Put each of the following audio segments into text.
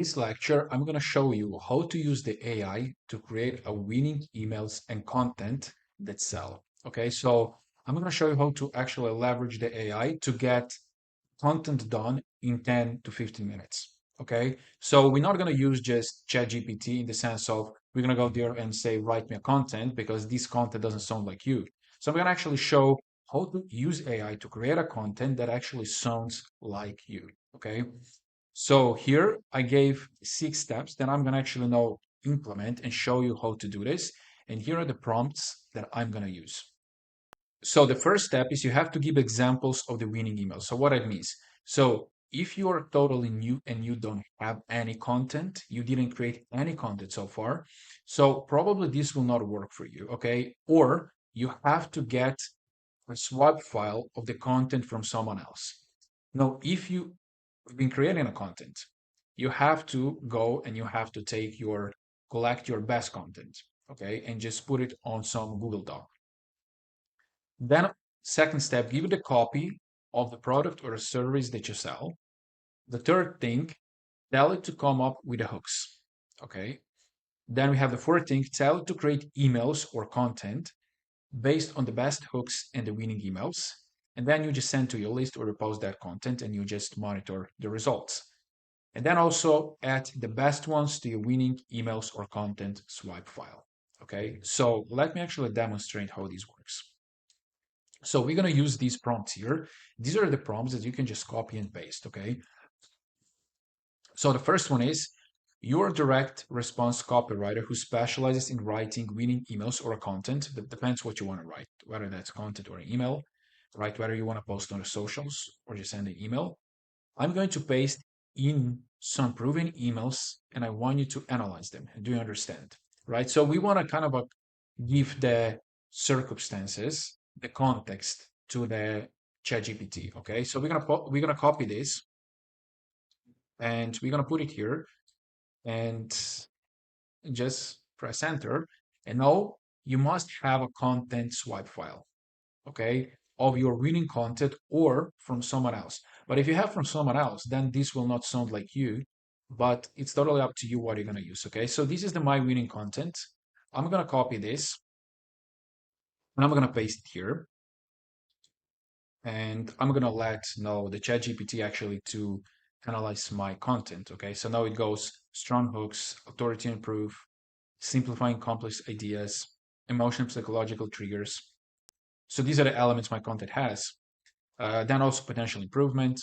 this lecture, I'm going to show you how to use the AI to create a winning emails and content that sell. Okay, so I'm going to show you how to actually leverage the AI to get content done in 10 to 15 minutes. Okay, so we're not going to use just ChatGPT in the sense of we're going to go there and say, write me a content because this content doesn't sound like you. So I'm going to actually show how to use AI to create a content that actually sounds like you. Okay, so here I gave 6 steps that I'm going to actually now implement and show you how to do this. And here are the prompts that I'm going to use. So the first step is you have to give examples of the winning email. So what it means. So if you are totally new and you don't have any content, you didn't create any content so far, so probably this will not work for you, okay? Or you have to get a swap file of the content from someone else. Now, if you've been creating a content, you have to go and you have to collect your best content, okay, and just put it on some Google Doc. Then, second step, give it a copy of the product or a service that you sell. The third thing, tell it to come up with the hooks, okay? Then we have the fourth thing, tell it to create emails or content based on the best hooks and the winning emails. And then you just send to your list or repost that content and you just monitor the results. And then also add the best ones to your winning emails or content swipe file. Okay, so let me actually demonstrate how this works. So we're going to use these prompts here. These are the prompts that you can just copy and paste. Okay, so the first one is you're a direct response copywriter who specializes in writing winning emails or content. That depends what you want to write, whether that's content or an email, right? Whether you want to post on the socials or just send an email. I'm going to paste in some proven emails and I want you to analyze them. Do you understand? Right? So we want to kind of give the circumstances, the context to the ChatGPT. Okay. So we're gonna copy this and we're gonna put it here and just press enter. And now you must have a content swipe file, okay, of your winning content or from someone else. But if you have from someone else, then this will not sound like you, but it's totally up to you what you're going to use, okay? So this is the my winning content. I'm going to copy this and I'm going to paste it here. And I'm going to let know the ChatGPT actually to analyze my content, okay? So now it goes strong hooks, authority and proof, simplifying complex ideas, emotional psychological triggers. So these are the elements my content has. Then also potential improvement,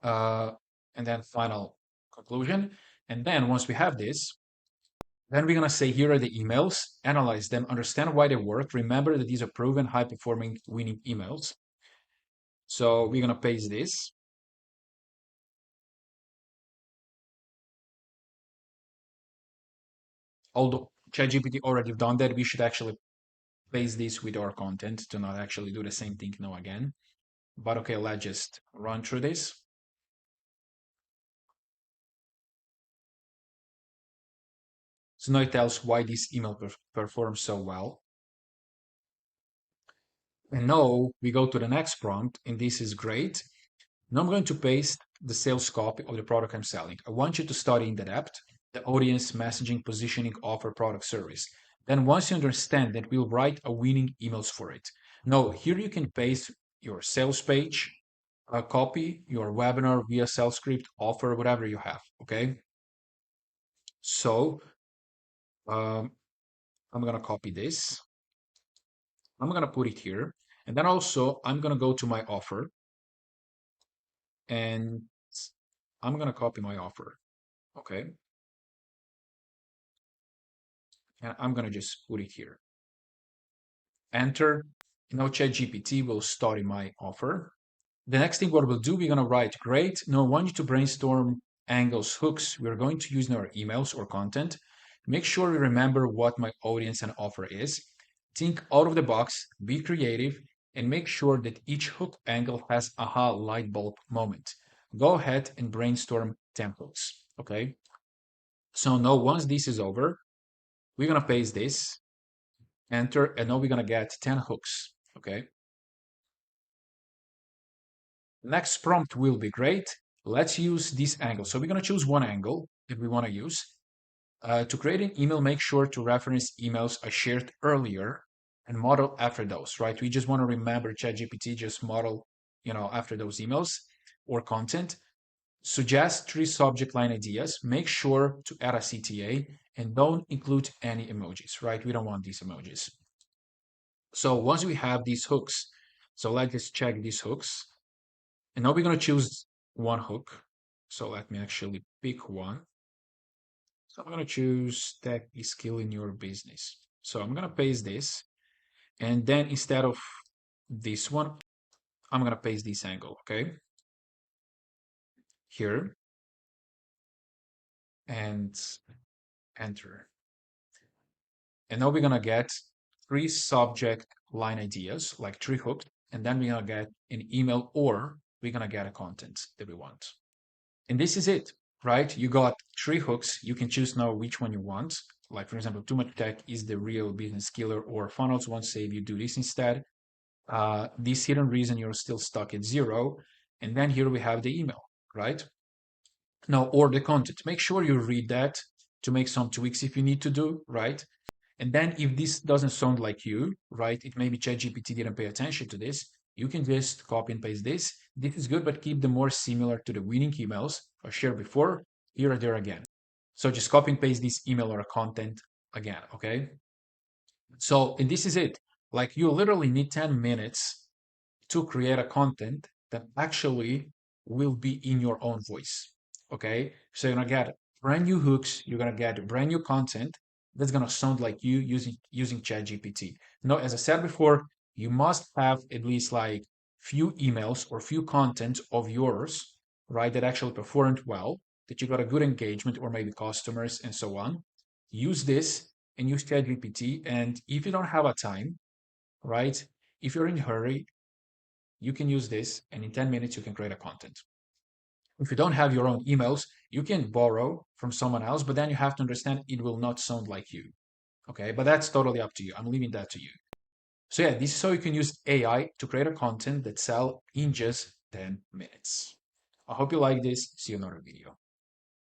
uh, and then final conclusion. And then once we have this, then we're going to say, here are the emails, analyze them, understand why they work. Remember that these are proven high performing winning emails. So we're going to paste this. Although ChatGPT already done that, we should actually paste this with our content to not actually do the same thing now again. But okay, let's just run through this. So now it tells why this email performs so well. And now we go to the next prompt, and this is great. Now I'm going to paste the sales copy of the product I'm selling. I want you to study in depth the audience, messaging, positioning, offer, product, service. Then once you understand that, we'll write a winning emails for it. Now here you can paste your sales page, copy, your webinar, via sales script, offer, whatever you have, okay? So I'm gonna copy this. I'm gonna put it here. And then also I'm gonna go to my offer and I'm gonna copy my offer, okay? And I'm gonna just put it here. Enter. Now ChatGPT will study my offer. The next thing what we'll do, we're gonna write, great. Now I want you to brainstorm angles, hooks we're going to use in our emails or content. Make sure we remember what my audience and offer is. Think out of the box, be creative, and make sure that each hook angle has aha light bulb moment. Go ahead and brainstorm templates, okay? So now once this is over, we're gonna paste this, enter, and now we're gonna get 10 hooks, okay? Next prompt will be great. let's use this angle. So we're going to choose one angle that we want to use. To create an email, make sure to reference emails I shared earlier and model after those, right? We just want to remember ChatGPT, just model, after those emails or content. Suggest 3 subject line ideas. Make sure to add a CTA and don't include any emojis, right? We don't want these emojis. So once we have these hooks, so let's just check these hooks. And now we're going to choose one hook. So let me actually pick one. So I'm going to choose tech skill in your business. So I'm going to paste this. And then instead of this one, I'm going to paste this angle, okay? Here. And enter. And now we're going to get 3 subject line ideas, like 3 hooks. And then we're going to get an email or we're going to get a content that we want. And this is it, right? You got 3 hooks. You can choose now which one you want. Like, for example, Too Much Tech is the real business killer, or Funnels won't save you, do this instead. This hidden reason you're still stuck at 0. And then here we have the email, right? Now, or the content. Make sure you read that to make some tweaks if you need to do, right? And then if this doesn't sound like you, right, it maybe ChatGPT didn't pay attention to this, you can just copy and paste this. This is good, but keep them more similar to the winning emails I shared before, here or there again. So just copy and paste this email or content again, okay? So, and this is it. Like you literally need 10 minutes to create a content that actually will be in your own voice, okay? So you're gonna get brand new hooks, you're gonna get brand new content that's gonna sound like you using ChatGPT. Now, as I said before, you must have at least like few emails or few content of yours, right, that actually performed well, that you got a good engagement or maybe customers and so on. Use this and use ChatGPT. And if you don't have a time, right, if you're in a hurry, you can use this and in 10 minutes you can create a content. If you don't have your own emails, you can borrow from someone else, but then you have to understand it will not sound like you. Okay, but that's totally up to you. I'm leaving that to you. So yeah, this is how you can use AI to create a content that sell in just 10 minutes. I hope you like this. See you in another video.